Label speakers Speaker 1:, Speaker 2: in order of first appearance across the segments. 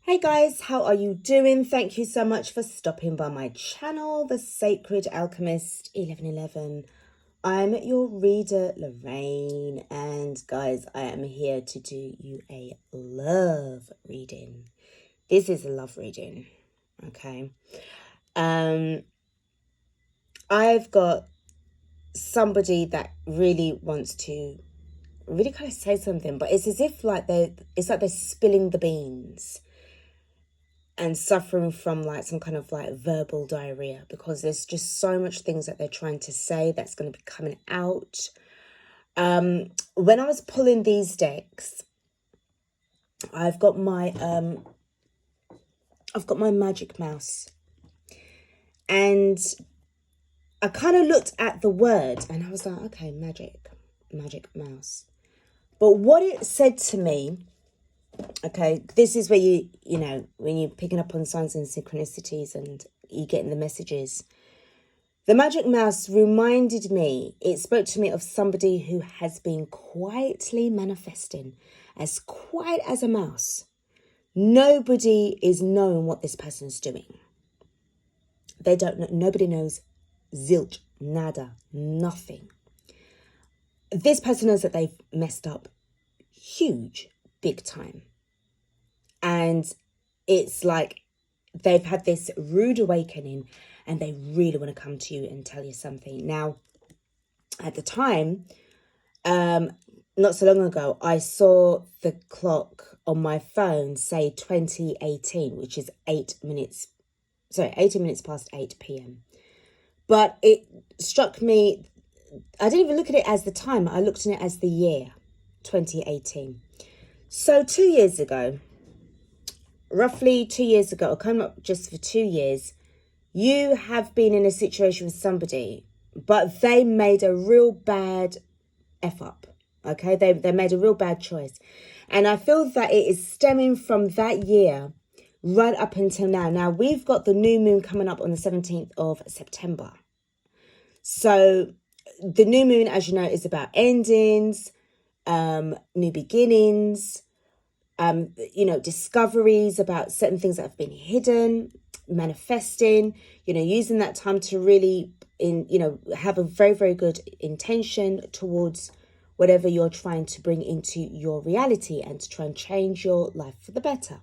Speaker 1: Hey guys, how are you doing? Thank you so much for stopping by my channel, The Sacred Alchemist 1111. I'm your reader, Lorraine, and guys, I am here to do you a love reading. This is a love reading, okay? I've got somebody that really wants to really kind of say something, but it's as if like they're spilling the beans and suffering from like some kind of like verbal diarrhea, because there's just so much things that they're trying to say that's going to be coming out. When I was pulling these decks, I've got my magic mouse, and I kind of looked at the word and I was like, okay, magic mouse. But what it said to me, okay, this is where you know, when you're picking up on signs and synchronicities and you're getting the messages. The magic mouse reminded me, it spoke to me of somebody who has been quietly manifesting, as quiet as a mouse. Nobody is knowing what this person's doing. They don't know, nobody knows zilch, nada, nothing. This person knows that they've messed up huge, big time. And it's like they've had this rude awakening and they really want to come to you and tell you something. Now, at the time, not so long ago, I saw the clock on my phone say 2018, which is 18 minutes past 8 p.m. But it struck me, I didn't even look at it as the time. I looked at it as the year, 2018. So 2 years ago, roughly 2 years ago, or coming up just for 2 years, you have been in a situation with somebody, but they made a real bad F up, okay? They made a real bad choice. And I feel that it is stemming from that year right up until now. Now, we've got the new moon coming up on the 17th of September. So the new moon, as you know, is about endings, new beginnings, discoveries about certain things that have been hidden, manifesting, using that time to really, have a very, very good intention towards whatever you're trying to bring into your reality and to try and change your life for the better.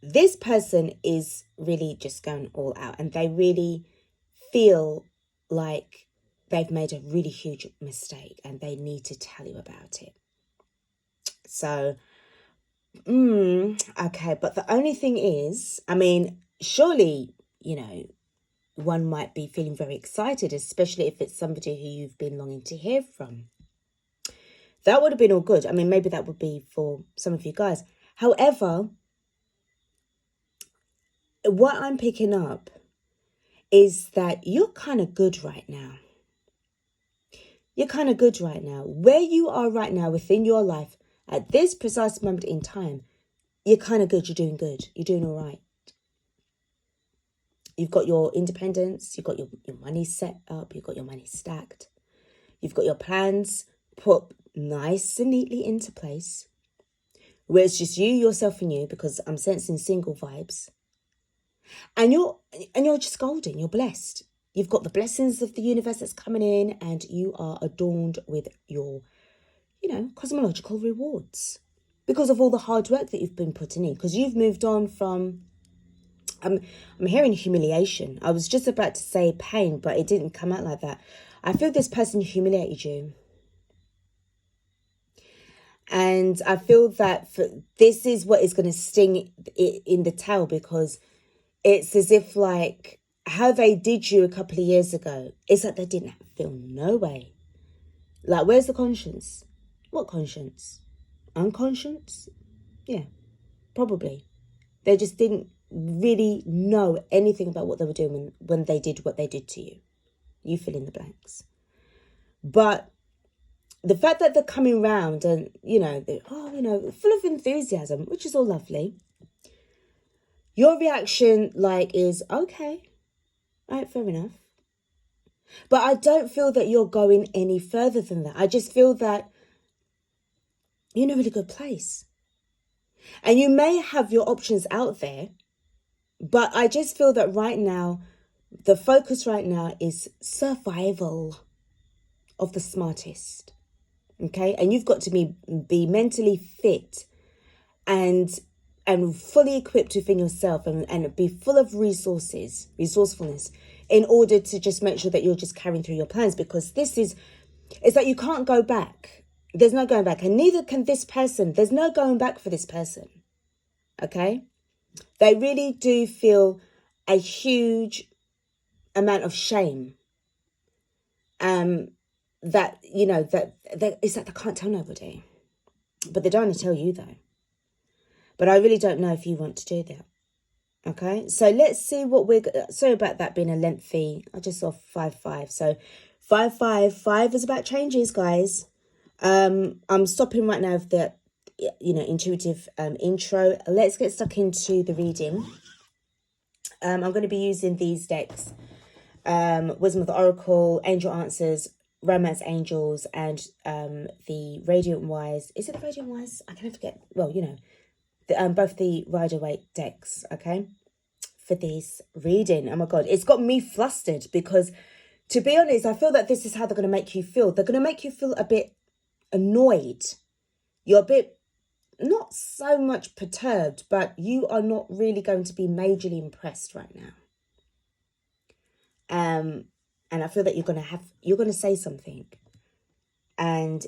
Speaker 1: This person is really just going all out, and they really feel like they've made a really huge mistake and they need to tell you about it. So, okay, but the only thing is, I mean, surely, one might be feeling very excited, especially if it's somebody who you've been longing to hear from. That would have been all good. I mean, maybe that would be for some of you guys. However, what I'm picking up is that you're kind of good right now. You're kind of good right now. Where you are right now within your life, at this precise moment in time, you're kind of good. You're doing good. You're doing all right. You've got your independence. You've got your money set up. You've got your money stacked. You've got your plans put nice and neatly into place, where it's just you, yourself, and you, because I'm sensing single vibes. And you're just golden. You're blessed. You've got the blessings of the universe that's coming in, and you are adorned with your, cosmological rewards because of all the hard work that you've been putting in, because you've moved on from, I'm hearing humiliation. I was just about to say pain, but it didn't come out like that. I feel this person humiliated you. And I feel that this is what is going to sting it in the tail, because it's as if like how they did you a couple of years ago, it's like they didn't feel no way. Like, where's the conscience? What conscience? Unconscious? Yeah, probably. They just didn't really know anything about what they were doing when they did what they did to you. You fill in the blanks. But the fact that they're coming round and, full of enthusiasm, which is all lovely. Your reaction, is, okay, all right, fair enough. But I don't feel that you're going any further than that. I just feel that you're in a really good place. And you may have your options out there, but I just feel that right now, the focus right now is survival of the smartest. Okay? And you've got to be mentally fit and fully equipped within yourself and be full of resourcefulness in order to just make sure that you're just carrying through your plans, because it's like you can't go back. There's no going back, and neither can this person. There's no going back for this person. Okay? They really do feel a huge amount of shame. That, you know, that it's like they can't tell nobody. But they don't want to tell you though. But I really don't know if you want to do that. Okay, so let's see what sorry about that being a lengthy. I just saw 5-5. So 5-5 is about changes, guys. I'm stopping right now with the, you know, intuitive intro. Let's get stuck into the reading. I'm going to be using these decks: Wisdom of the Oracle, Angel Answers, Romance Angels, and the Radiant Wise. Is it the Radiant Wise? I can forget. Well, you know, both the Rider-Waite decks, okay, for this reading. Oh my God, it's got me flustered because, to be honest, I feel that this is how they're going to make you feel. They're going to make you feel a bit annoyed. You're a bit, not so much perturbed, but you are not really going to be majorly impressed right now. And I feel that you're going to say something. And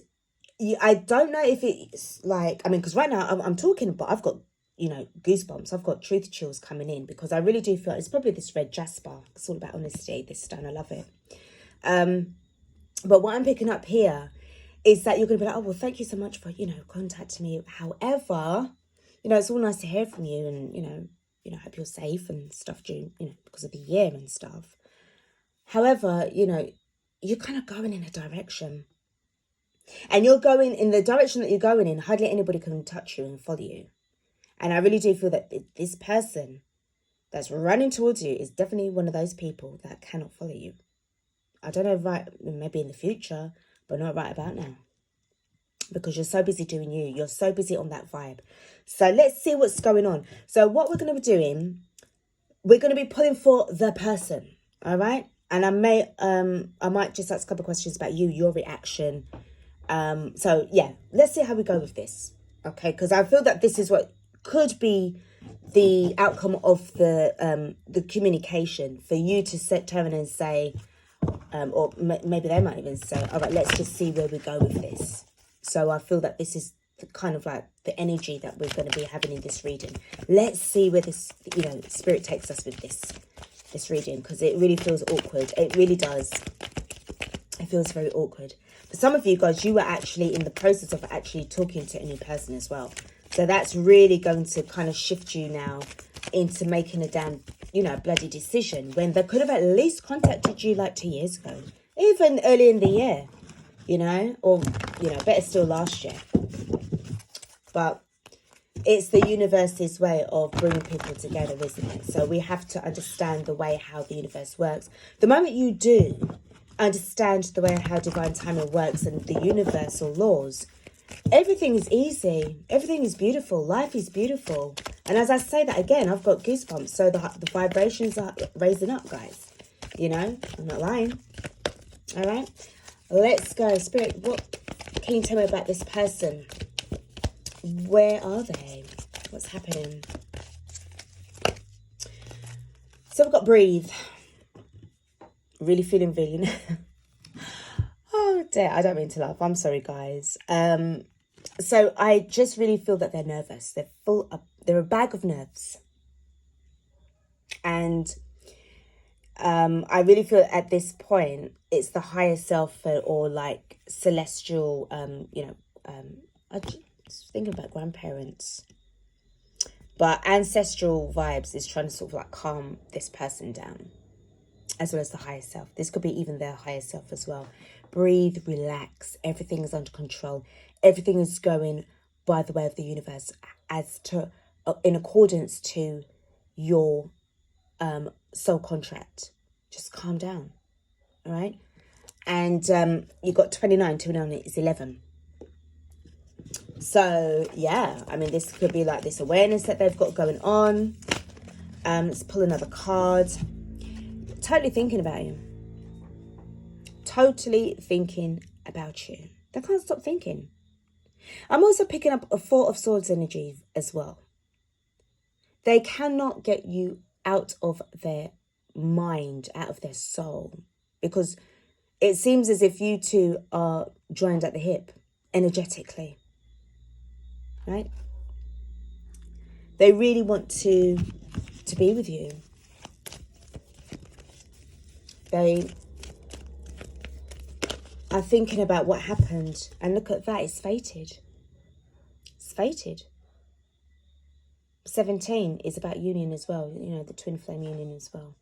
Speaker 1: I don't know if it's like, I mean, because right now I'm talking, but I've got, you know, goosebumps. I've got truth chills coming in because I really do feel it's probably this red jasper. It's all about honesty, this stone. I love it. But what I'm picking up here is that you're going to be like, oh, well, thank you so much for, you know, contacting me. However, you know, it's all nice to hear from you and, you know, hope you're safe and stuff during, you know, because of the year and stuff. However, you know, you're kind of going in a direction. And you're going in the direction that you're going in. Hardly anybody can touch you and follow you. And I really do feel that this person that's running towards you is definitely one of those people that cannot follow you. I don't know, right, maybe in the future, but not right about now. Because you're so busy doing you. You're so busy on that vibe. So let's see what's going on. So what we're going to be doing, we're going to be pulling for the person. All right? And I might just ask a couple of questions about you, your reaction. So yeah, let's see how we go with this. Okay, because I feel that this is what could be the outcome of the communication, for you to turn and say, or maybe they might even say, all right, let's just see where we go with this. So I feel that this is kind of like the energy that we're going to be having in this reading. Let's see where this, you know, spirit takes us with this reading, because it really feels awkward. It really does. It feels very awkward. For some of you guys, you were actually in the process of actually talking to a new person as well. So that's really going to kind of shift you now into making a damn, you know, bloody decision, when they could have at least contacted you like 2 years ago, even early in the year, you know, or, you know, better still last year. But it's the universe's way of bringing people together, isn't it? So we have to understand the way how the universe works. The moment you do understand the way how divine timing works and the universal laws, everything is easy. Everything is beautiful. Life is beautiful. And as I say that again, I've got goosebumps. So the vibrations are raising up, guys. You know, I'm not lying. All right. Let's go. Spirit, what can you tell me about this person? Where are they? What's happening? So we've got breathe. Really feeling really... Oh dear, I don't mean to laugh. I'm sorry, guys. So I just really feel that they're nervous. They're a bag of nerves. And I really feel at this point, it's the higher self or like celestial, you know, I just thinking about grandparents. But ancestral vibes is trying to sort of like calm this person down, as well as the higher self. This could be even their higher self as well. Breathe, relax. Everything is under control. Everything is going by the way of the universe, as to in accordance to your soul contract. Just calm down. All right. And you got 29. 29 is 11. So, yeah, I mean, this could be like this awareness that they've got going on. Let's pull another card. Totally thinking about you. Totally thinking about you. They can't stop thinking. I'm also picking up a Four of Swords energy as well. They cannot get you out of their mind, out of their soul, because it seems as if you two are joined at the hip energetically, right? They really want to be with you. They are thinking about what happened, and look at that, it's fated. It's fated. 17 is about union as well, you know, the twin flame union as well.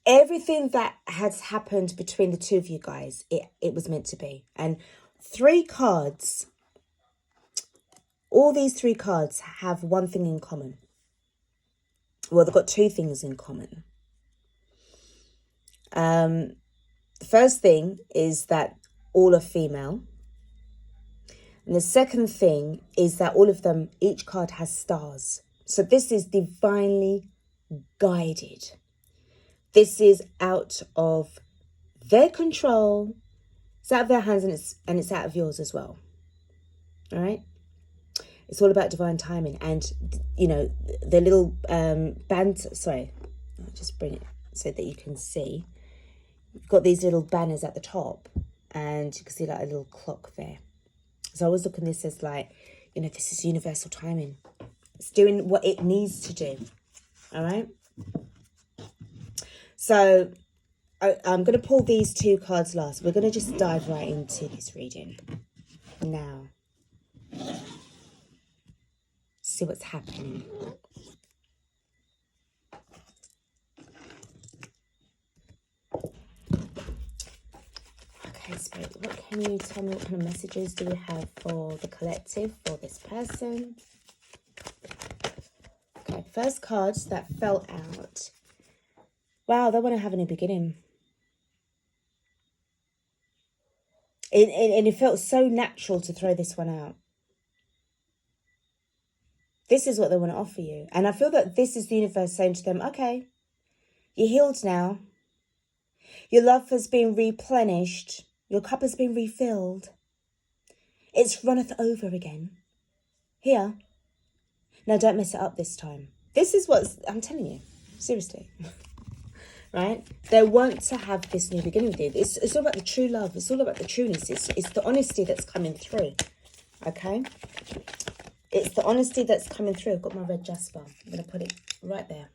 Speaker 1: Everything that has happened between the two of you guys, it was meant to be. And 3 cards, all these 3 cards have one thing in common. Well, they've got 2 things in common. The first thing is that all are female. And the second thing is that all of them, each card has stars. So this is divinely guided. This is out of their control. It's out of their hands, and it's out of yours as well. All right? It's all about divine timing. And, you know, the little sorry, I'll just bring it so that you can see. You've got these little banners at the top, and you can see like a little clock there. So I always look at this as like, you know, this is universal timing. It's doing what it needs to do. All right? So I'm going to pull these 2 cards last. We're going to just dive right into this reading now. See what's happening. Okay, Spirit, what can you tell me? What kind of messages do we have for the collective, for this person? Okay, first card that fell out. Wow, they want to have a new beginning. And it felt so natural to throw this one out. This is what they want to offer you. And I feel that this is the universe saying to them, okay, you're healed now. Your love has been replenished. Your cup has been refilled. It's runneth over again. Here. Now don't mess it up this time. This is what I'm telling you. Seriously. Right? They want to have this new beginning with you. It's all about the true love. It's all about the trueness. It's the honesty that's coming through. Okay? It's the honesty that's coming through. I've got my red jasper. I'm going to put it right there.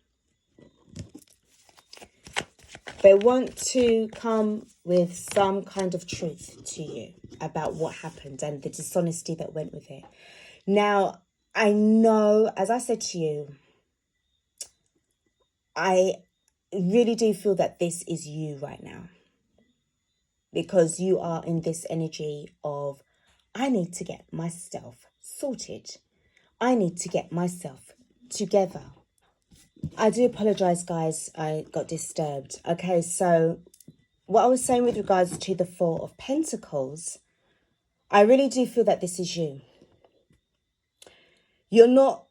Speaker 1: They want to come with some kind of truth to you about what happened and the dishonesty that went with it. Now, I know, as I said to you, I really do feel that this is you right now. Because you are in this energy of, I need to get myself sorted. I need to get myself together. I do apologize, guys. I got disturbed. Okay, so what I was saying with regards to the Four of Pentacles, I really do feel that this is you. You're not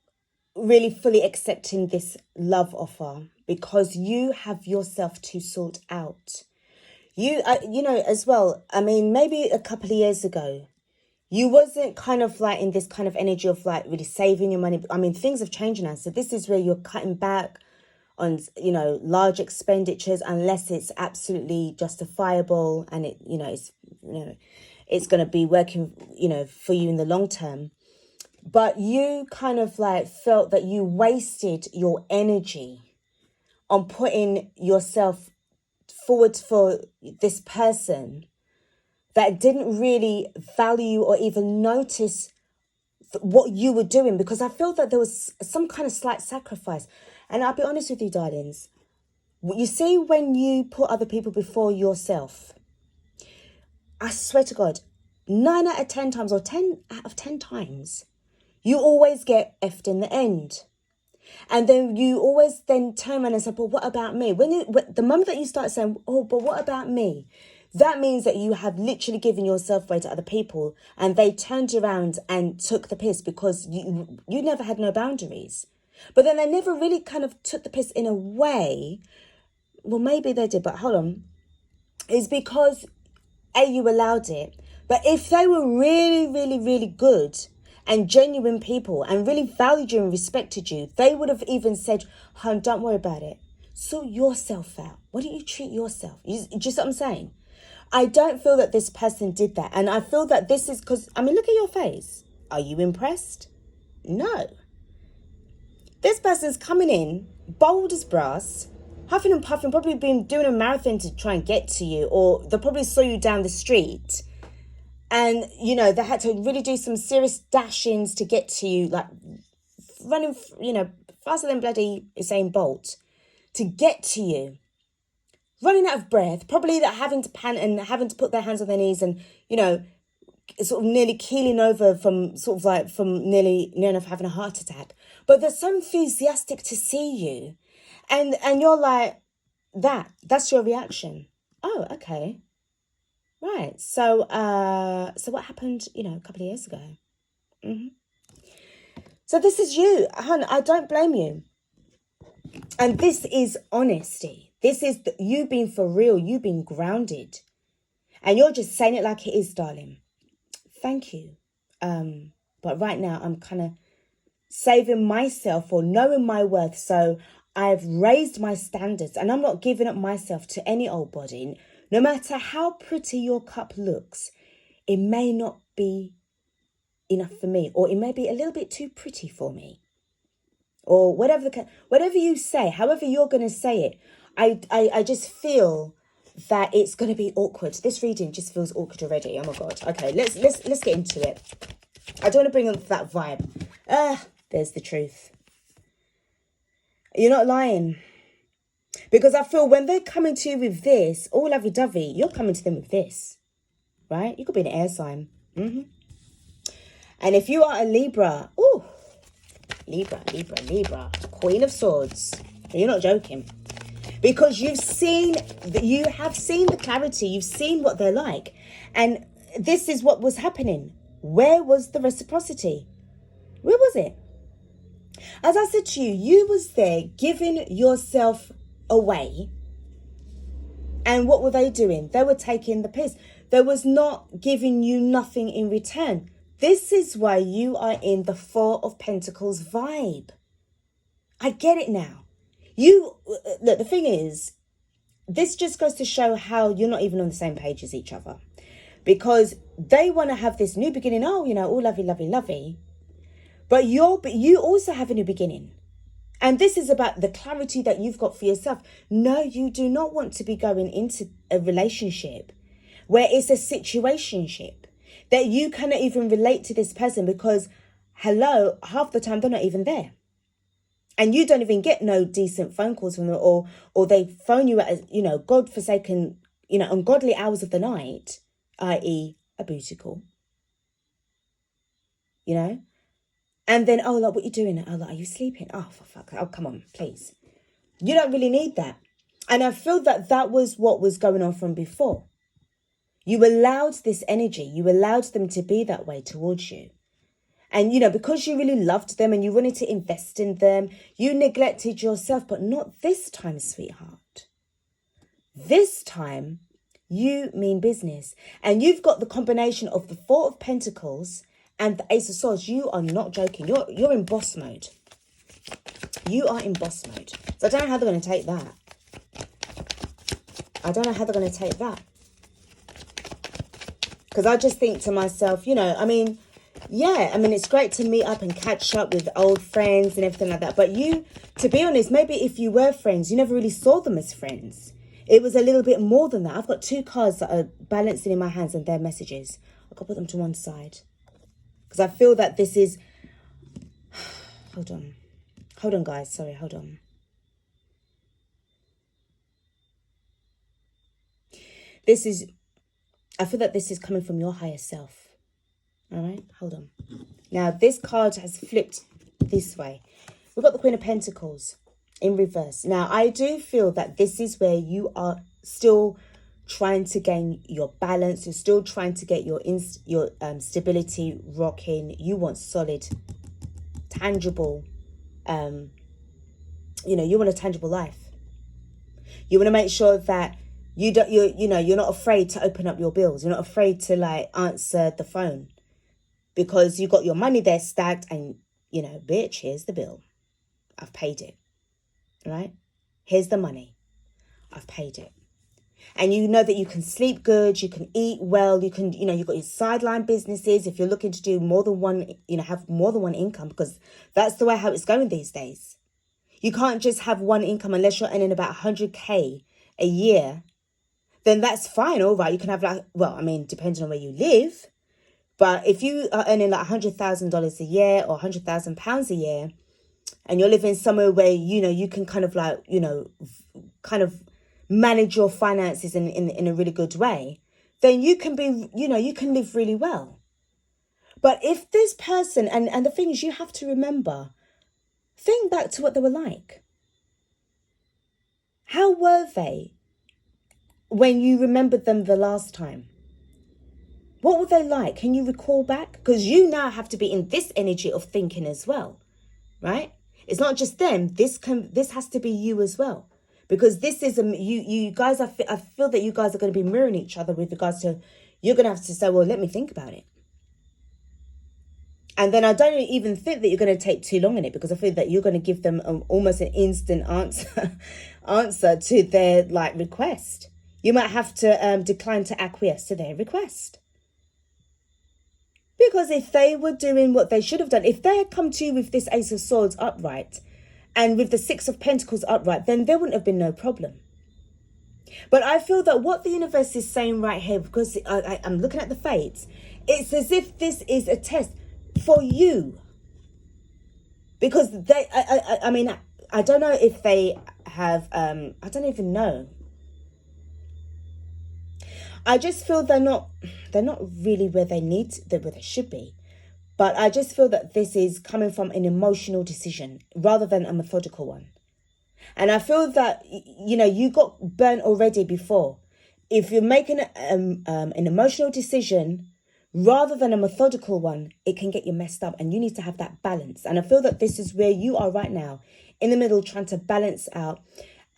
Speaker 1: really fully accepting this love offer because you have yourself to sort out. You know, as well, I mean, maybe a couple of years ago, you wasn't kind of like in this kind of energy of like really saving your money. I mean, things have changed now. So this is where you're cutting back on, you know, large expenditures unless it's absolutely justifiable and it, you know, it's going to be working, you know, for you in the long term. But you kind of like felt that you wasted your energy on putting yourself forward for this person that didn't really value or even notice what you were doing, because I feel that there was some kind of slight sacrifice. And I'll be honest with you, darlings. You see, when you put other people before yourself, I swear to God, 9 out of 10 times or 10 out of 10 times, you always get effed in the end. And then you always then turn around and say, but what about me? The moment that you start saying, oh, but what about me? that means that you have literally given yourself away to other people, and they turned around and took the piss because you never had no boundaries. But then they never really kind of took the piss in a way. Well, maybe they did, but hold on. It's because, you allowed it. But if they were really, really, really good and genuine people and really valued you and respected you, they would have even said, hon, don't worry about it. Sort yourself out. Why don't you treat yourself? Do you see what I'm saying? I don't feel that this person did that. And I feel that this is because, I mean, look at your face. Are you impressed? No. This person's coming in, bold as brass, huffing and puffing, probably been doing a marathon to try and get to you, or they probably saw you down the street. And, you know, they had to really do some serious dashings to get to you, like running, you know, faster than bloody Usain Bolt to get to you. Running out of breath, probably that having to pant and having to put their hands on their knees and, you know, sort of nearly keeling over from nearly near enough having a heart attack. But they're so enthusiastic to see you. And you're like, that's your reaction. Oh, okay. Right. So what happened, you know, a couple of years ago? Mm-hmm. So this is you, hon. I don't blame you. And this is honesty. This is you being for real. You being grounded. And you're just saying it like it is, darling. Thank you. But right now I'm kind of saving myself or knowing my worth. So I've raised my standards and I'm not giving up myself to any old body. No matter how pretty your cup looks, it may not be enough for me, or it may be a little bit too pretty for me, or whatever you say, however you're going to say it. I just feel that it's going to be awkward. This reading just feels awkward already. Oh my God. Okay, let's get into it. I don't want to bring up that vibe. There's the truth. You're not lying. Because I feel when they're coming to you with this, all lovey-dovey, you're coming to them with this. Right? You could be an air sign. Mm-hmm. And if you are a Libra, Libra, Queen of Swords. You're not joking. Because you have seen the clarity. You've seen what they're like. And this is what was happening. Where was the reciprocity? Where was it? As I said to you, you was there giving yourself away. And what were they doing? They were taking the piss. They was not giving you nothing in return. This is why you are in the Four of Pentacles vibe. I get it now. Look, the thing is, this just goes to show how you're not even on the same page as each other. Because they want to have this new beginning. Oh, you know, all lovey, lovey, lovey. But you also have a new beginning. And this is about the clarity that you've got for yourself. No, you do not want to be going into a relationship where it's a situationship, that you cannot even relate to this person because, hello, half the time they're not even there. And you don't even get no decent phone calls from them, or they phone you at, you know, godforsaken, you know, ungodly hours of the night, i.e. a booty call. You know? And then, oh, like, what you doing? Oh, like, are you sleeping? Oh, for fuck. Oh, come on, please. You don't really need that. And I feel that was what was going on from before. You allowed this energy. You allowed them to be that way towards you. And, you know, because you really loved them and you wanted to invest in them, you neglected yourself, but not this time, sweetheart. This time, you mean business. And you've got the combination of the Four of Pentacles and the Ace of Swords. You are not joking. You're in boss mode. You are in boss mode. So I don't know how they're going to take that. Because I just think to myself, you know, it's great to meet up and catch up with old friends and everything like that. But you, to be honest, maybe if you were friends, you never really saw them as friends. It was a little bit more than that. I've got two cards that are balancing in my hands and their messages. I've got to put them to one side. Because I feel that this is... Hold on, guys. Sorry, hold on. I feel that this is coming from your higher self. All right, hold on. Now, this card has flipped this way. We've got the Queen of Pentacles in reverse. Now, I do feel that this is where you are still trying to gain your balance. You're still trying to get your stability rocking. You want solid, tangible, you want a tangible life. You want to make sure that you're not afraid to open up your bills. You're not afraid to like answer the phone because you got your money there stacked and, bitch, here's the bill. I've paid it, right? Here's the money. I've paid it. And you know that you can sleep good, you can eat well, you can, you've got your sideline businesses. If you're looking to do more than one, have more than one income, because that's the way how it's going these days. You can't just have one income unless you're earning about 100K a year. Then that's fine, all right. You can have depending on where you live. But if you are earning like $100,000 a year or £100,000 a year, and you're living somewhere where, you can kind of like, kind of manage your finances in a really good way, then you can be, you can live really well. But if this person, and the thing is, you have to remember, think back to what they were like. How were they when you remembered them the last time? What were they like? Can you recall back? Because you now have to be in this energy of thinking as well, right? It's not just them. This has to be you as well. Because this is, you guys, I feel that you guys are going to be mirroring each other with regards to, you're going to have to say, well, let me think about it. And then I don't even think that you're going to take too long in it, because I feel that you're going to give them almost an instant answer to their like request. You might have to decline to acquiesce to their request. Because if they were doing what they should have done, if they had come to you with this Ace of Swords upright and with the Six of Pentacles upright, then there wouldn't have been no problem. But I feel that what the universe is saying right here, because I'm looking at the fates, it's as if this is a test for you. Because I don't know if they have, I don't even know. I just feel they're not really where they should be. But I just feel that this is coming from an emotional decision rather than a methodical one. And I feel that, you got burnt already before. If you're making an emotional decision rather than a methodical one, it can get you messed up, and you need to have that balance. And I feel that this is where you are right now, in the middle, trying to balance out.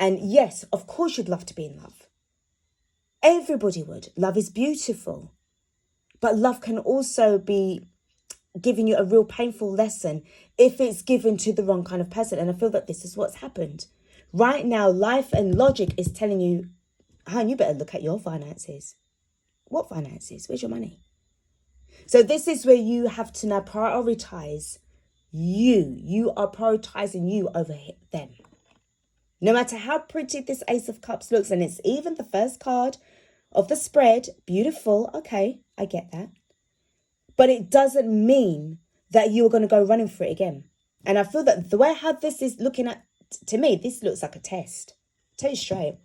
Speaker 1: And yes, of course you'd love to be in love. Everybody would. Love is beautiful. But love can also be giving you a real painful lesson if it's given to the wrong kind of person. And I feel that this is what's happened. Right now, life and logic is telling you, you better look at your finances. What finances? Where's your money? So this is where you have to now prioritize you. You are prioritizing you over them. No matter how pretty this Ace of Cups looks, and it's even the first card of the spread, beautiful, okay, I get that. But it doesn't mean that you're going to go running for it again. And I feel that the way how this is looking at, to me, this looks like a test. Tell you straight.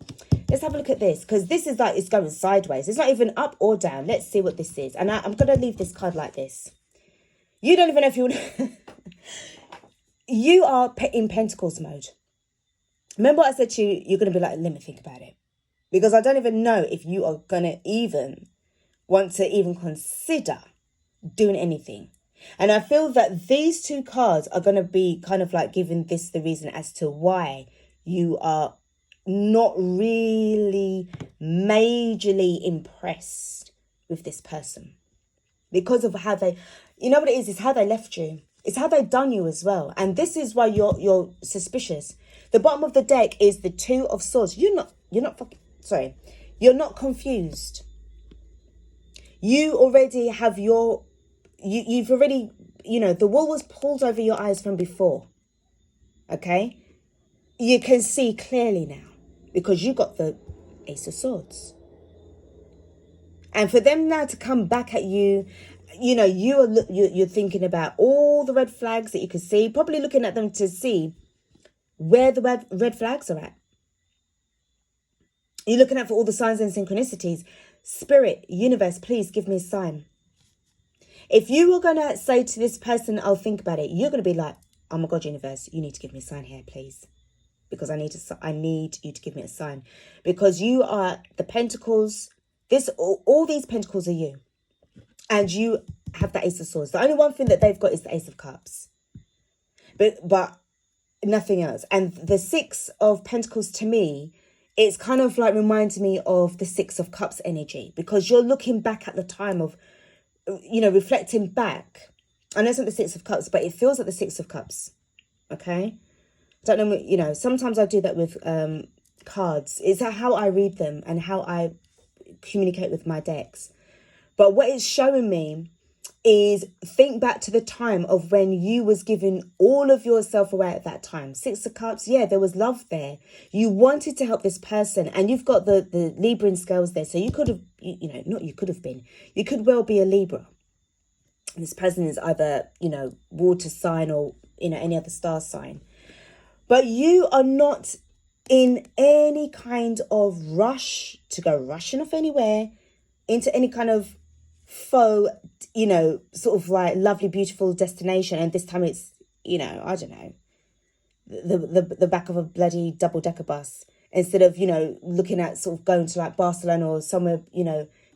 Speaker 1: Let's have a look at this, because this is like it's going sideways. It's not even up or down. Let's see what this is. And I'm going to leave this card like this. You don't even know if you you are in Pentacles mode. Remember what I said to you? You're going to be like, let me think about it. Because I don't even know if you are going to even want to even consider doing anything. And I feel that these two cards are going to be kind of like giving this the reason as to why you are not really majorly impressed with this person. Because of how they, you know what it is? It's how they left you. It's how they done you as well. And this is why you're suspicious. The bottom of the deck is the Two of Swords. You're not confused. You already have you've already, the wool was pulled over your eyes from before. Okay? You can see clearly now because you got the Ace of Swords. And for them now to come back at you, you're thinking about all the red flags that you can see, probably looking at them to see where the red flags are at. You're looking out for all the signs and synchronicities. Spirit, universe, please give me a sign. If you were going to say to this person, I'll think about it, you're going to be like, oh my God, universe, you need to give me a sign here, please. because I need you to give me a sign, because you are the Pentacles. All these Pentacles are you, and you have the Ace of Swords. The only one thing that they've got is the Ace of Cups, but nothing else. And the Six of Pentacles, to me, it's kind of like reminds me of the Six of Cups energy, because you're looking back at the time of, reflecting back. I know it's not the Six of Cups, but it feels like the Six of Cups. Okay. Don't know, sometimes I do that with cards. It's how I read them and how I communicate with my decks. But what it's showing me is, think back to the time of when you was giving all of yourself away at that time. Six of Cups, yeah, there was love there. You wanted to help this person, and you've got the Libra in scales there. So you could have, you could well be a Libra. And this person is either, water sign or, any other star sign. But you are not in any kind of rush to go rushing off anywhere into any kind of faux, sort of like lovely, beautiful destination. And this time it's, I don't know, the back of a bloody double-decker bus, instead of, looking at sort of going to like Barcelona or somewhere,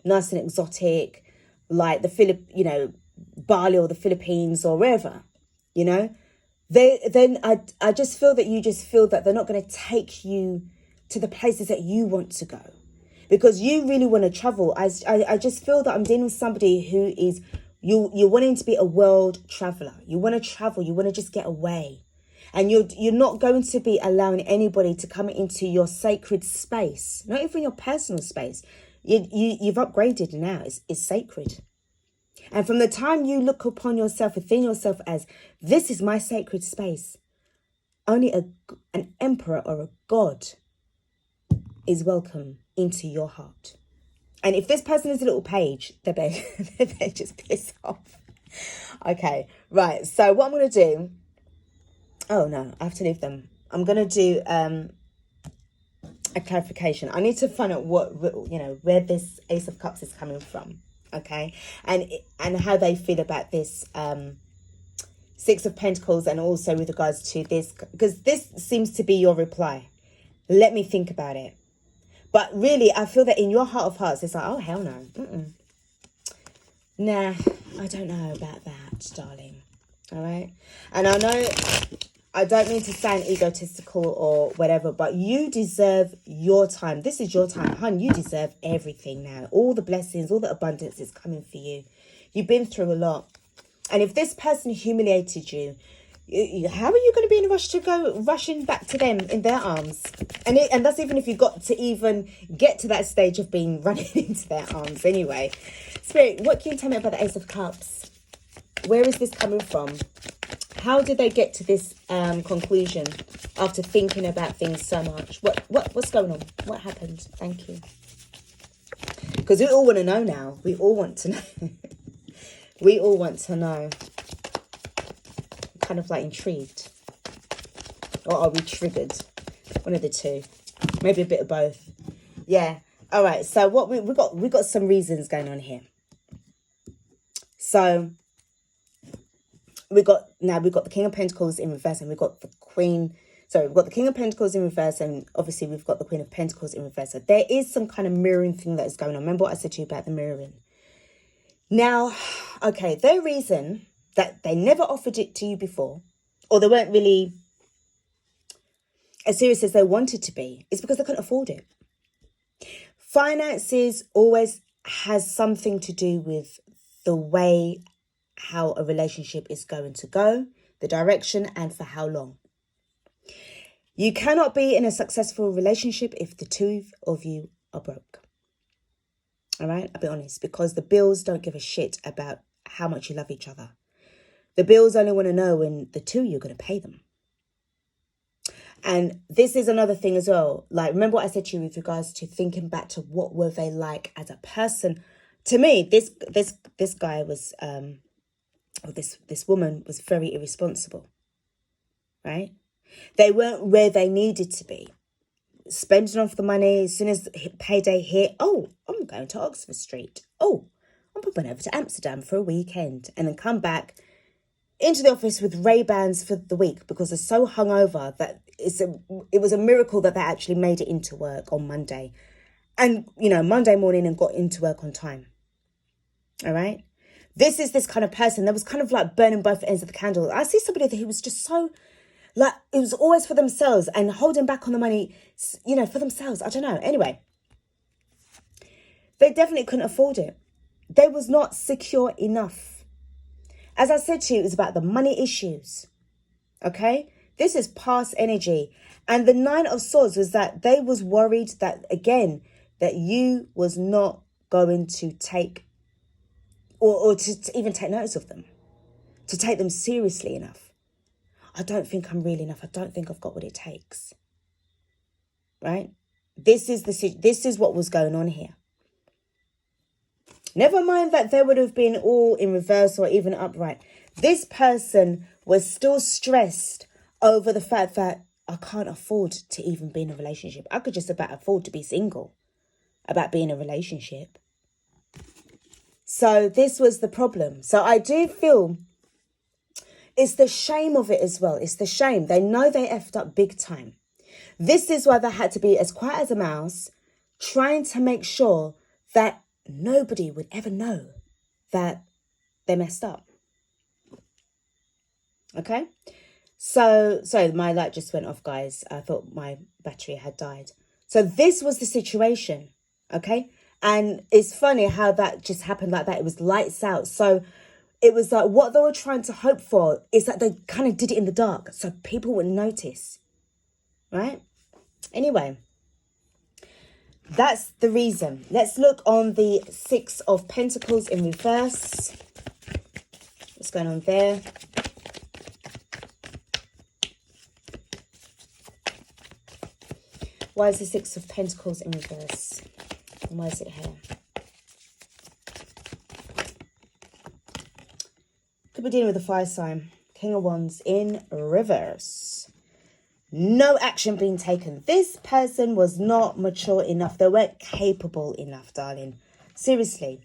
Speaker 1: nice and exotic, like the Bali or the Philippines or wherever, I just feel that you just feel that they're not going to take you to the places that you want to go, because you really want to travel. I just feel that I'm dealing with somebody who is, you're wanting to be a world traveler. You want to travel. You want to just get away. And you're not going to be allowing anybody to come into your sacred space, not even your personal space. You've upgraded now. It's sacred. And from the time you look upon yourself, within yourself, as this is my sacred space, only an emperor or a god is welcome into your heart. And if this person is a little page, they just piss off. Okay, right. So what I'm going to do... Oh, no, I have to leave them. I'm going to do a clarification. I need to find out where this Ace of Cups is coming from. Okay, and how they feel about this Six of Pentacles, and also with regards to this, because this seems to be your reply. Let me think about it. But really, I feel that in your heart of hearts, it's like, oh, hell no. Nah, I don't know about that, darling. All right. And I know I don't mean to sound egotistical or whatever, but you deserve your time. This is your time, hun. You deserve everything now. All the blessings, all the abundance is coming for you. You've been through a lot. And if this person humiliated you, how are you going to be in a rush to go rushing back to them in their arms? And that's even if you got to even get to that stage of being running into their arms anyway. Spirit, what can you tell me about the Ace of Cups? Where is this coming from? How did they get to this conclusion after thinking about things so much? What's going on? What happened? Thank you. Because we all want to know now. We all want to know. We all want to know. I'm kind of like intrigued. Or are we triggered? One of the two. Maybe a bit of both. Yeah. All right. So what we got some reasons going on here. So we've got the King of Pentacles in reverse, and we've got the Queen. Sorry, we've got the King of Pentacles in reverse, and obviously we've got the Queen of Pentacles in reverse. So there is some kind of mirroring thing that is going on. Remember what I said to you about the mirroring? Now, okay, their reason that they never offered it to you before, or they weren't really as serious as they wanted to be, is because they couldn't afford it. Finances always has something to do with the way how a relationship is going to go, the direction, and for how long. You cannot be in a successful relationship if the two of you are broke. All right, I'll be honest, because the bills don't give a shit about how much you love each other. The bills only want to know when the two of you are going to pay them. And this is another thing as well. Like, remember what I said to you with regards to thinking back to what were they like as a person. To me, this guy was, or this woman was very irresponsible, right? They weren't where they needed to be. Spending off the money as soon as payday hit. Oh, I'm going to Oxford Street. Oh, I'm popping over to Amsterdam for a weekend, and then come back into the office with Ray-Bans for the week because they're so hungover that it was a miracle that they actually made it into work on Monday. And, Monday morning and got into work on time. All right. This is this kind of person that was kind of like burning both ends of the candle. I see somebody that he was just so like, it was always for themselves and holding back on the money, for themselves. I don't know. Anyway, they definitely couldn't afford it. They was not secure enough. As I said to you, it was about the money issues. Okay. This is past energy. And the 9 of Swords was that they was worried that, again, that you was not going to take or to even take notice of them, to take them seriously enough. I don't think I'm real enough. I don't think I've got what it takes. Right? This is what was going on here. Never mind that they would have been all in reverse or even upright. This person was still stressed over the fact that I can't afford to even be in a relationship. I could just about afford to be single, about being in a relationship. So this was the problem. So I do feel it's the shame of it as well. It's the shame. They know they effed up big time. This is why they had to be as quiet as a mouse, trying to make sure that nobody would ever know that they messed up. Okay? So my light just went off, guys. I thought my battery had died. So this was the situation. Okay? And it's funny how that just happened like that. It was lights out. So it was like what they were trying to hope for is that they kind of did it in the dark so people wouldn't notice. Right? Anyway, that's the reason. Let's look on the 6 of Pentacles in reverse. What's going on there? Why is the 6 of Pentacles in reverse? And why is it here? Could be dealing with a fire sign. King of Wands in reverse. No action being taken. This person was not mature enough. They weren't capable enough, darling. Seriously.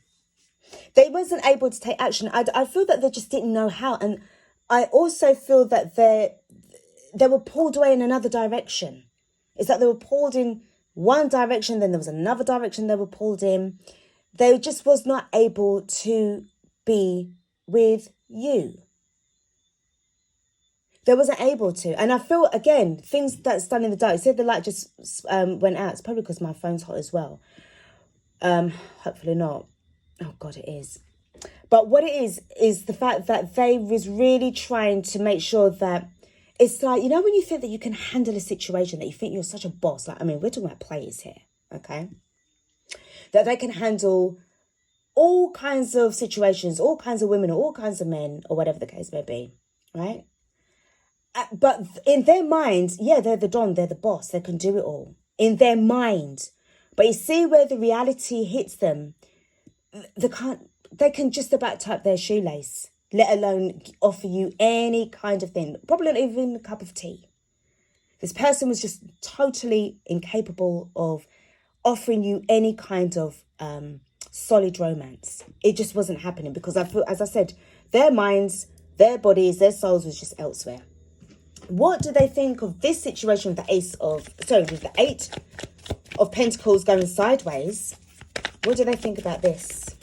Speaker 1: They wasn't able to take action. I feel that they just didn't know how. And I also feel that they were pulled away in another direction. It's like they were pulled in one direction, then there was another direction they were pulled in. They just was not able to be with you. They wasn't able to. And I feel, again, things that's done in the dark. It said the light just went out. It's probably because my phone's hot as well. Hopefully not. Oh, God, it is. But what it is the fact that they was really trying to make sure that it's like, when you think that you can handle a situation, that you think you're such a boss. Like, we're talking about players here, okay? That they can handle all kinds of situations, all kinds of women, or all kinds of men, or whatever the case may be, right? But in their minds, yeah, they're the don, they're the boss, they can do it all. In their mind. But you see where the reality hits them, they can just about tap their shoelace, let alone offer you any kind of thing, probably not even a cup of tea. This person was just totally incapable of offering you any kind of solid romance. It just wasn't happening because I feel, as I said, their minds, their bodies, their souls was just elsewhere. What do they think of this situation with the 8 of Pentacles going sideways? What do they think about this?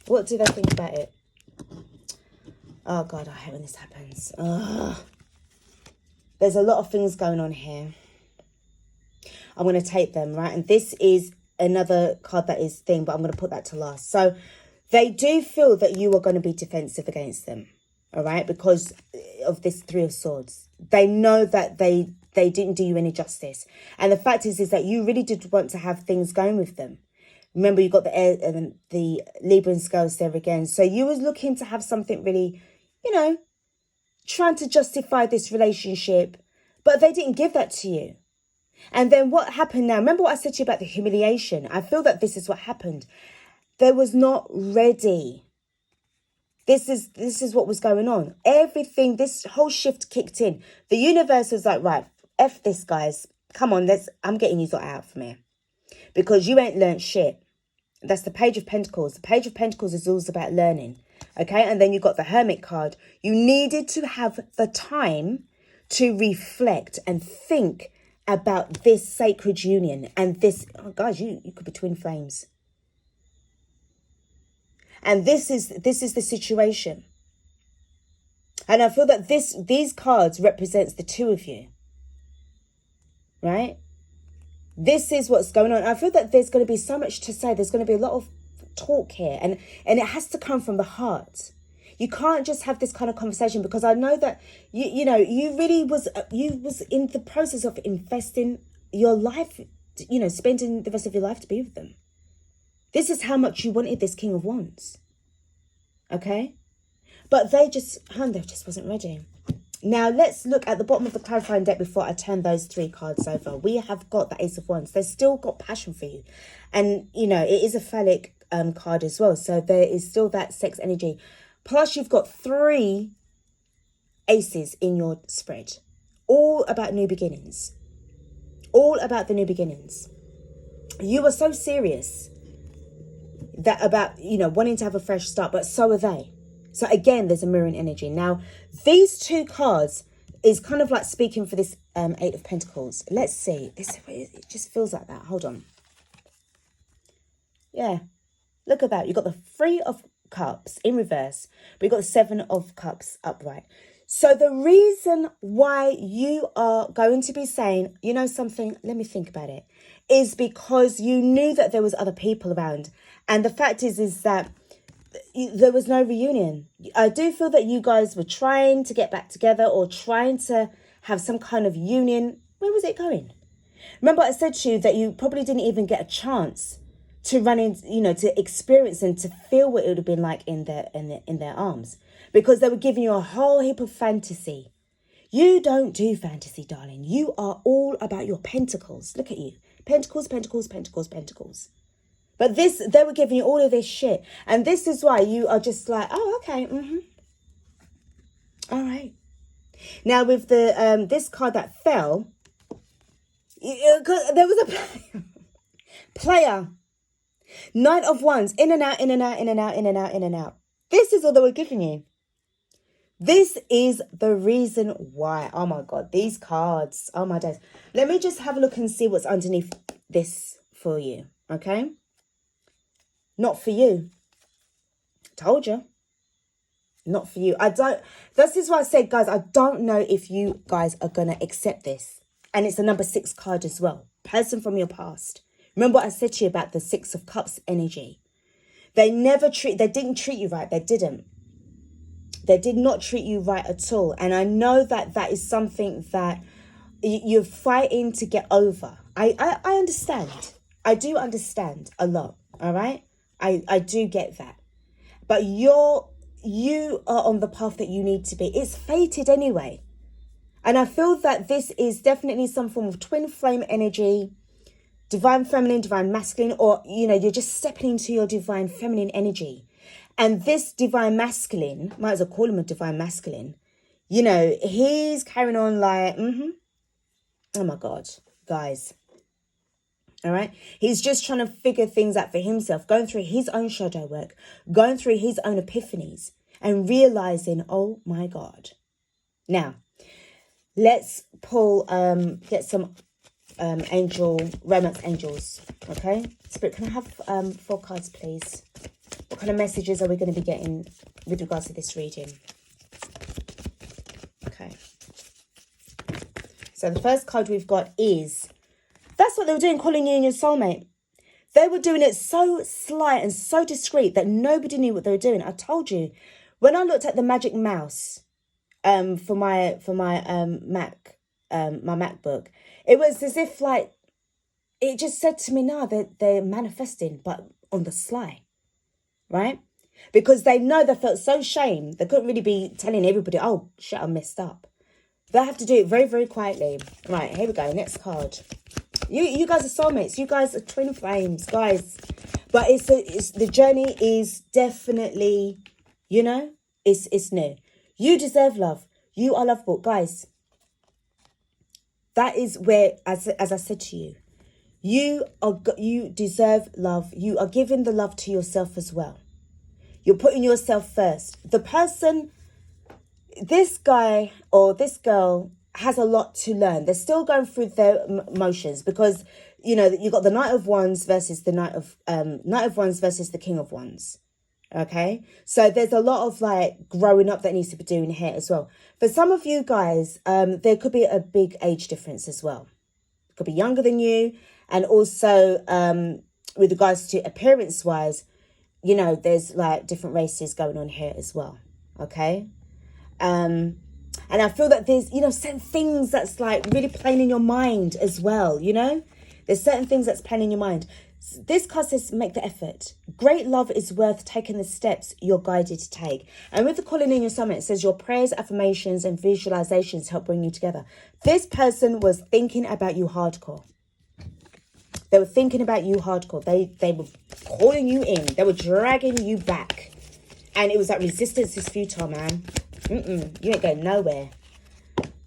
Speaker 1: What do they think about it? Oh, God, I hate when this happens. Ugh. There's a lot of things going on here. I'm going to take them, right? And this is another card that is thing, but I'm going to put that to last. So they do feel that you are going to be defensive against them, all right? Because of this 3 of Swords. They know that they didn't do you any justice. And the fact is that you really did want to have things going with them. Remember, you got the air and the Libra and Scales there again. So you was looking to have something really, trying to justify this relationship. But they didn't give that to you. And then what happened now? Remember what I said to you about the humiliation? I feel that this is what happened. They was not ready. This is what was going on. Everything, this whole shift kicked in. The universe was like, right, F this, guys. Come on, I'm getting you out from here. Because you ain't learned shit. That's the Page of Pentacles. The Page of Pentacles is always about learning. Okay, and then you got the Hermit card. You needed to have the time to reflect and think about this sacred union and this. Oh, guys, you could be twin flames. And this is the situation. And I feel that these cards represents the two of you. Right? This is what's going on. I feel that there's going to be so much to say. There's going to be a lot of talk here. And it has to come from the heart. You can't just have this kind of conversation, because I know that, you really was in the process of investing your life, spending the rest of your life to be with them. This is how much you wanted this King of Wands. Okay? But they just wasn't ready. Now, let's look at the bottom of the clarifying deck before I turn those 3 cards over. We have got the Ace of Wands. They've still got passion for you. And, it is a phallic card as well. So there is still that sex energy. Plus, you've got 3 aces in your spread. All about new beginnings. All about the new beginnings. You are so serious about wanting to have a fresh start, but so are they. So again, there's a mirroring energy. Now, these 2 cards is kind of like speaking for this 8 of Pentacles. Let's see. It just feels like that. Hold on. Yeah. Look at that. You've got the 3 of Cups in reverse, but you've got the 7 of Cups upright. So the reason why you are going to be saying, something, let me think about it, is because you knew that there was other people around. And the fact is that there was no reunion. I do feel that you guys were trying to get back together or trying to have some kind of union. Where was it going? Remember, I said to you that you probably didn't even get a chance to run in, to experience and to feel what it would have been like in their arms, because they were giving you a whole heap of fantasy. You don't do fantasy, darling. You are all about your pentacles. Look at you. Pentacles, pentacles, pentacles, pentacles. But they were giving you all of this shit. And this is why you are just like, oh, okay. All right. Now, with the this card that fell, there was a player. Knight of Wands. In and out, in and out, in and out, in and out, in and out. This is all they were giving you. This is the reason why. Oh, my God. These cards. Oh, my days. Let me just have a look and see what's underneath this for you. Okay? Not for you. Told you. Not for you. This is why I said, guys, I don't know if you guys are going to accept this. And it's a number 6 card as well. Person from your past. Remember what I said to you about the 6 of Cups energy. They didn't treat you right. They didn't. They did not treat you right at all. And I know that is something that you're fighting to get over. I understand. I do understand a lot. All right? I do get that. But you are on the path that you need to be. It's fated anyway. And I feel that this is definitely some form of twin flame energy, divine feminine, divine masculine, or, you're just stepping into your divine feminine energy. And this divine masculine, might as well call him a divine masculine, he's carrying on like, oh my God, guys. All right. He's just trying to figure things out for himself, going through his own shadow work, going through his own epiphanies and realizing, oh my God. Now, let's pull, get some romance angels. Okay. Spirit, can I have 4 cards, please? What kind of messages are we going to be getting with regards to this reading? Okay. So the first card we've got is, that's what they were doing, calling you your soulmate. They were doing it so slight and so discreet that nobody knew what they were doing. I told you, when I looked at the magic mouse for my Mac, my MacBook, it was as if like, it just said to me, now they're manifesting, but on the sly, right? Because they felt so shame. They couldn't really be telling everybody, oh, shit, I messed up. They have to do it very, very quietly. Right, here we go. Next card. You guys are soulmates. You guys are twin flames, guys. But it's the journey is definitely, it's new. You deserve love. You are lovable, guys. That is where, as I said to you, you deserve love. You are giving the love to yourself as well. You're putting yourself first. The person, this guy or this girl has a lot to learn. They're still going through their motions because, you know, you've got the Knight of Wands versus the Knight of Wands versus the King of Wands. Okay, so there's a lot of like growing up that needs to be doing here as well. For some of you guys, there could be a big age difference as well. Could be younger than you, and also with regards to appearance wise, you know, there's like different races going on here as well. Okay, and I feel that there's, you know, certain things that's like really playing in your mind as well. You know, there's certain things that's playing in your mind. This card says, make the effort. Great love is worth taking the steps you're guided to take. And with the calling in your summit, it says your prayers, affirmations, and visualizations help bring you together. This person was thinking about you hardcore. They were thinking about you hardcore. They were calling you in. They were dragging you back. And it was like, resistance is futile, man. You ain't going nowhere.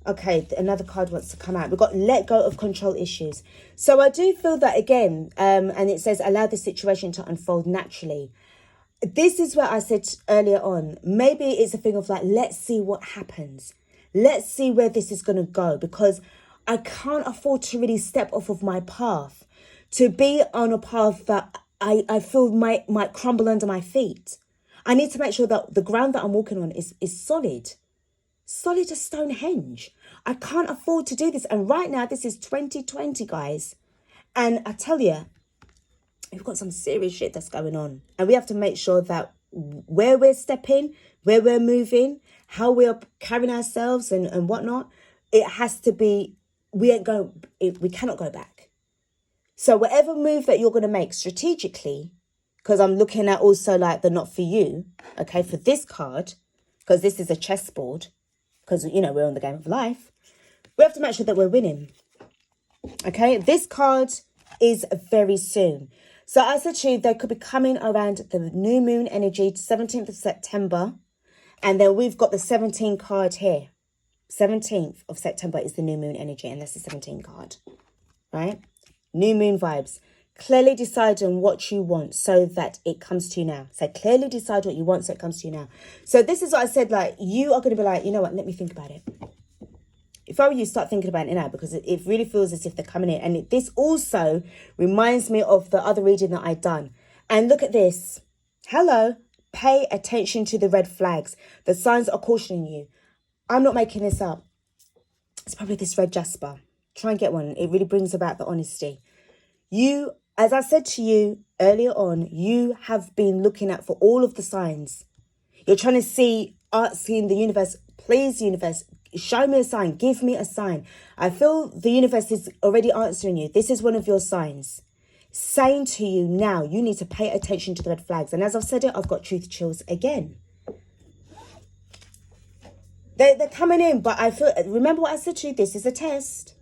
Speaker 1: Okay, another card wants to come out. We've got let go of control issues. So I do feel that again, and it says allow the situation to unfold naturally. This is where I said earlier on, maybe it's a thing of like, let's see what happens. Let's see where this is going to go, because I can't afford to really step off of my path, to be on a path that I feel might crumble under my feet. I need to make sure that the ground that I'm walking on is solid. Solid as Stonehenge. I can't afford to do this. And right now, this is 2020, guys. And I tell you, we've got some serious shit that's going on. And we have to make sure that where we're stepping, where we're moving, how we're carrying ourselves and whatnot, it has to be, we cannot go back. So whatever move that you're going to make strategically, because I'm looking at also like the not for you, okay, for this card, because this is a chessboard, because, you know, we're on the game of life. We have to make sure that we're winning. Okay, this card is very soon. So as I said to you, they could be coming around the new moon energy, 17th of September. And then we've got the 17 card here. 17th of September is the new moon energy, and that's the 17 card. Right? New moon vibes. Clearly decide on what you want so that it comes to you now. So clearly decide what you want so it comes to you now. So this is what I said, like, you are going to be like, you know what, let me think about it. If I were you, start thinking about it now, because it really feels as if they're coming in. And this also reminds me of the other reading that I'd done. And look at this. Hello. Pay attention to the red flags. The signs are cautioning you. I'm not making this up. It's probably this red jasper. Try and get one. It really brings about the honesty. You, as I said to you earlier on, you have been looking at for all of the signs. You're trying to see, asking the universe, please, universe, show me a sign. Give me a sign. I feel the universe is already answering you. This is one of your signs. Saying to you now, you need to pay attention to the red flags. And as I've said it, I've got truth chills again. They're coming in, but I feel, remember what I said to you, this is a test.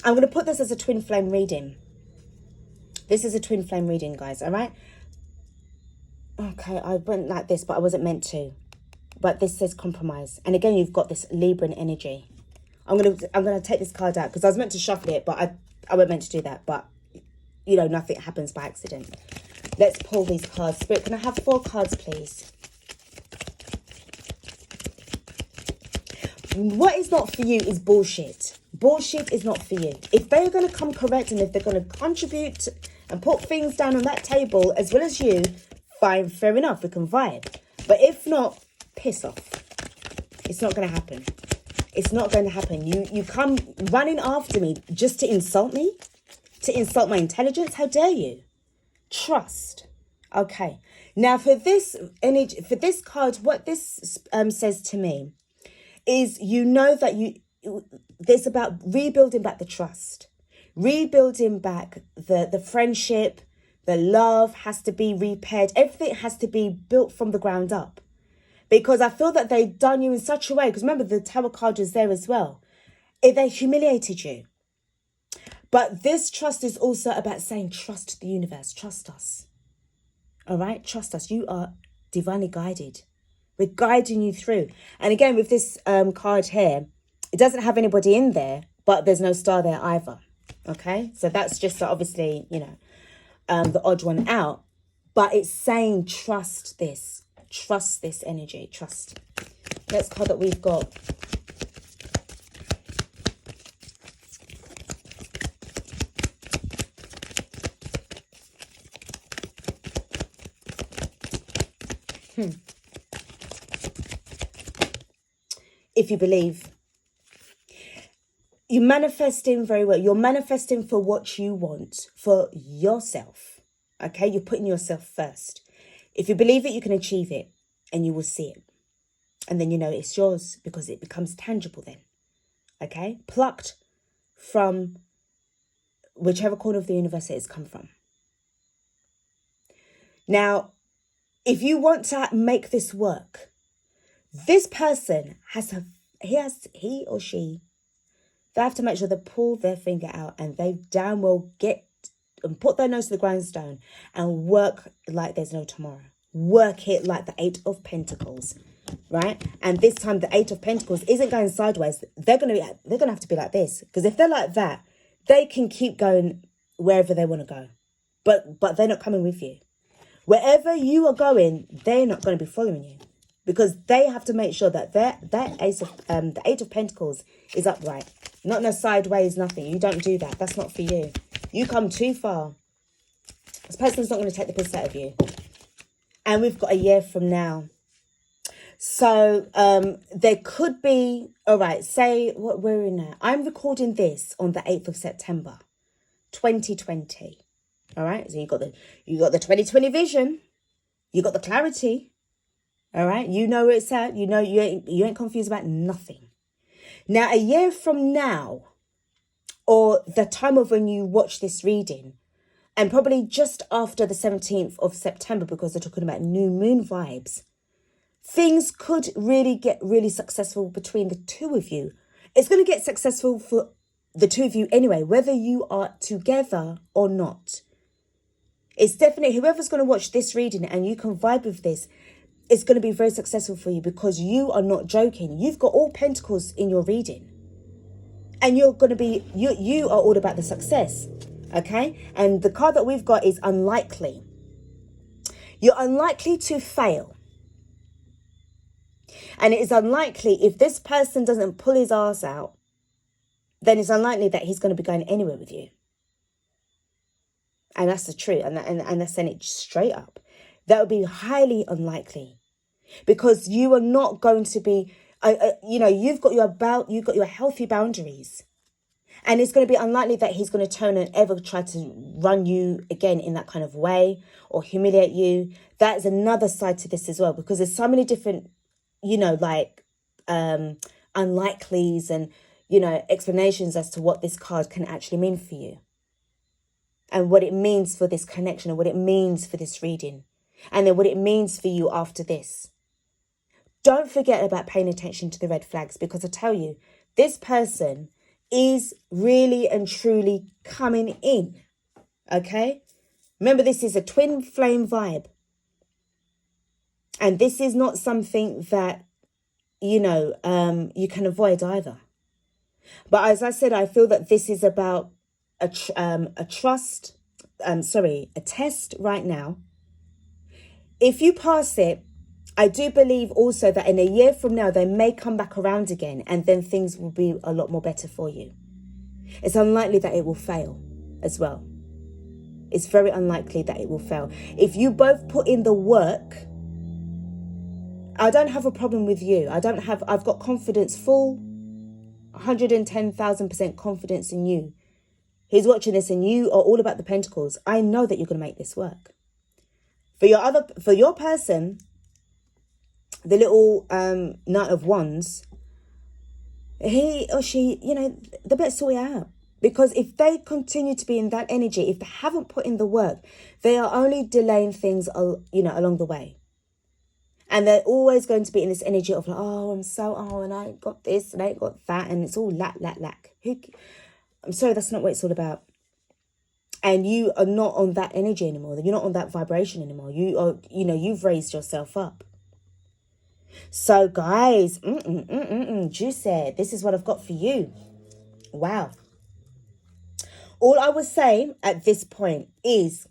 Speaker 1: I'm going to put this as a twin flame reading. This is a twin flame reading, guys, all right? Okay, I went like this, but I wasn't meant to. But this says compromise. And again, you've got this Libran energy. I'm gonna take this card out because I was meant to shuffle it, but I wasn't meant to do that. But, you know, nothing happens by accident. Let's pull these cards. Spirit, can I have 4 cards, please? What is not for you is bullshit. Bullshit is not for you. If they're going to come correct and if they're going to contribute and put things down on that table as well as you, fine, fair enough, we can vibe. But if not, piss off. It's not going to happen. It's not going to happen. You come running after me just to insult me? To insult my intelligence? How dare you? Trust. Okay. Now for this energy, for this card, what this says to me is, you know that it's about rebuilding back the trust, rebuilding back the friendship, the love has to be repaired. Everything has to be built from the ground up, because I feel that they've done you in such a way, because remember the Tower card is there as well. They humiliated you. But this trust is also about saying, trust the universe, trust us. All right, trust us. You are divinely guided. We're guiding you through. And again, with this card here, it doesn't have anybody in there, but there's no star there either. Okay, so that's just obviously, you know, the odd one out. But it's saying trust this. Trust this energy. Trust. Next card that we've got. If you believe, you're manifesting very well. You're manifesting for what you want for yourself. Okay, you're putting yourself first. If you believe it, you can achieve it, and you will see it. And then you know it's yours because it becomes tangible then. Okay, plucked from whichever corner of the universe it has come from. Now, if you want to make this work, this person he or she, they have to make sure they pull their finger out and they damn well get and put their nose to the grindstone and work like there's no tomorrow. Work it like the 8 of Pentacles, right? And this time the 8 of Pentacles isn't going sideways. They're gonna have to be like this, because if they're like that, they can keep going wherever they want to go, but they're not coming with you. Wherever you are going, they're not going to be following you, because they have to make sure that the 8 of Pentacles is upright. Not no sideways, nothing. You don't do that. That's not for you. You come too far. This person's not going to take the piss out of you. And we've got a year from now. So there could be, all right, say what we're in now. I'm recording this on the 8th of September, 2020. All right, so you got the 2020 vision. You got the clarity. All right, you know where it's at. You know you ain't confused about nothing. Now, a year from now, or the time of when you watch this reading, and probably just after the 17th of September, because they're talking about new moon vibes, things could really get really successful between the two of you. It's going to get successful for the two of you anyway, whether you are together or not. It's definitely, whoever's going to watch this reading and you can vibe with this, it's going to be very successful for you, because you are not joking. You've got all Pentacles in your reading. And you're going to be, you are all about the success. Okay? And the card that we've got is unlikely. You're unlikely to fail. And it is unlikely, if this person doesn't pull his arse out, then it's unlikely that he's going to be going anywhere with you. And that's the truth. And that's saying it straight up. That would be highly unlikely, because you are not going to be, you've got your healthy boundaries, and it's going to be unlikely that he's going to turn and ever try to run you again in that kind of way or humiliate you. That is another side to this as well, because there's so many different, unlikelies and, explanations as to what this card can actually mean for you, and what it means for this connection, and what it means for this reading. And then what it means for you after this. Don't forget about paying attention to the red flags, because I tell you, this person is really and truly coming in. Okay? Remember, this is a twin flame vibe. And this is not something that, you can avoid either. But as I said, I feel that this is about a test right now. If you pass it, I do believe also that in a year from now, they may come back around again, and then things will be a lot more better for you. It's unlikely that it will fail as well. It's very unlikely that it will fail. If you both put in the work, I don't have a problem with you. I've got confidence, full 110,000% confidence in you. Who's watching this, and you are all about the Pentacles. I know that you're going to make this work. For your person, the little Knight of Wands, he or she, they better sort it out. Because if they continue to be in that energy, if they haven't put in the work, they are only delaying things, along the way. And they're always going to be in this energy of like, and I ain't got this and I ain't got that, and it's all lack. I'm sorry, that's not what it's all about. And you are not on that energy anymore. You're not on that vibration anymore. You are, you've raised yourself up. So guys, juicy. This is what I've got for you. Wow. All I would say at this point is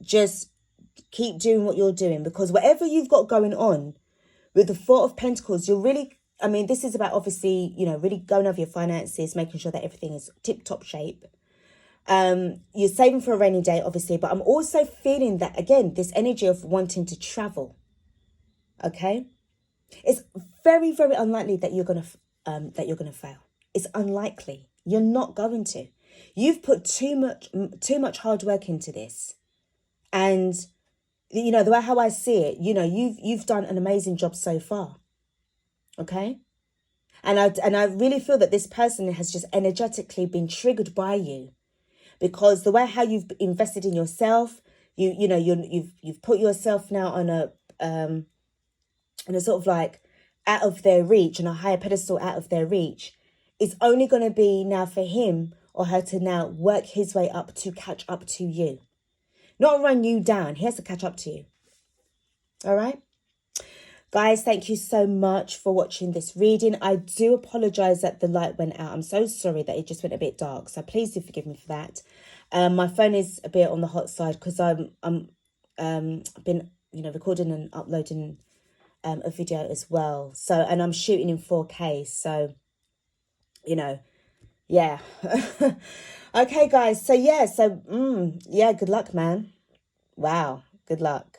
Speaker 1: just keep doing what you're doing, because whatever you've got going on with the Four of Pentacles, you're really, I mean, this is about obviously, you know, really going over your finances, making sure that everything is tip-top shape. You're saving for a rainy day, obviously, but I'm also feeling that, again, this energy of wanting to travel. Okay? It's very, very unlikely that you're gonna fail. It's unlikely. You're not going to. You've put too much hard work into this, and you know the way how I see it. You know, you've done an amazing job so far. Okay, and I really feel that this person has just energetically been triggered by you, because the way how you've invested in yourself, you've put yourself now on a sort of like out of their reach, on a higher pedestal out of their reach. It's only going to be now for him or her to now work his way up to catch up to you. Not run you down. He has to catch up to you. All right? Guys, thank you so much for watching this reading. I do apologise that the light went out. I'm so sorry that it just went a bit dark. So please do forgive me for that. My phone is a bit on the hot side because I'm been, you know, recording and uploading a video as well. So, and I'm shooting in 4K. So, you know, yeah. Okay, guys. So, yeah. So, yeah, good luck, man. Wow. Good luck.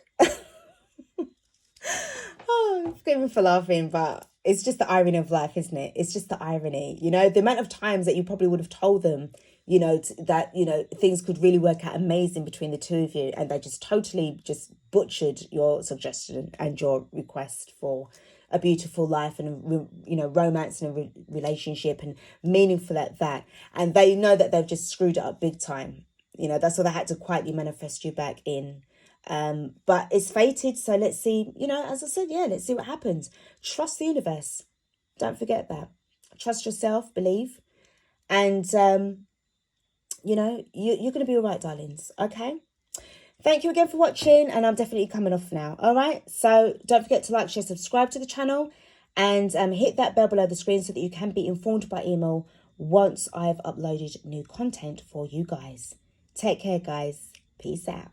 Speaker 1: Oh, forgive me for laughing, but it's just the irony of life, isn't it? It's just the irony. You know, the amount of times that you probably would have told them, you know, that, you know, things could really work out amazing between the two of you, and they just totally just butchered your suggestion and your request for a beautiful life and, you know, romance and a relationship and meaningful at that. And they know that they've just screwed it up big time. You know, that's why they had to quietly manifest you back in. But it's fated. So let's see, you know, as I said, yeah, let's see what happens. Trust the universe. Don't forget that. Trust yourself, believe. And, you know, you're going to be all right, darlings. Okay. Thank you again for watching, and I'm definitely coming off now. All right. So don't forget to like, share, subscribe to the channel, and hit that bell below the screen so that you can be informed by email once I've uploaded new content for you guys. Take care, guys. Peace out.